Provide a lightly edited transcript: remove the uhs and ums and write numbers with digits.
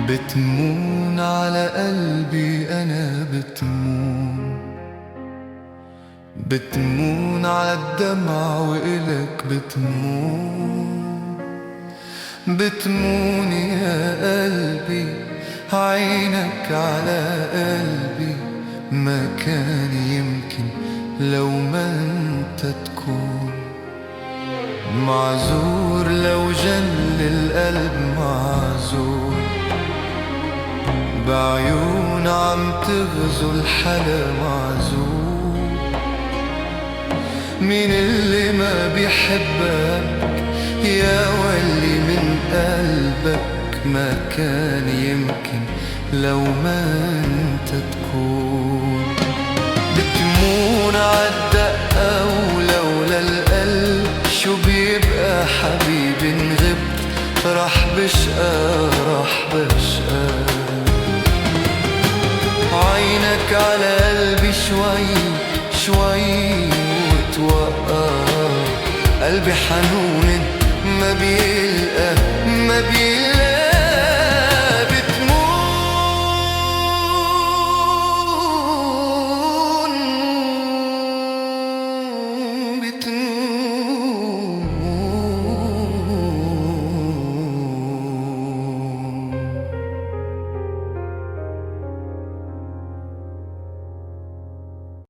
بتمون على قلبي أنا بتمون على الدمع وإلك بتمون يا قلبي، عينك على قلبي. ما كان يمكن لو ما انت تكون معذور، لو جل القلب معذور، بعيون عم تغزو الحلا معذور. مين اللي ما بيحبك يا ولي من قلبك؟ ما كان يمكن لو ما انت تكون. بتمون عالدقة ولولا القلب شو بيبقى حبيبي؟ انغبت رح بشقى عينك على قلبي شوي وتوقف. قلبي حنون ما بيلقى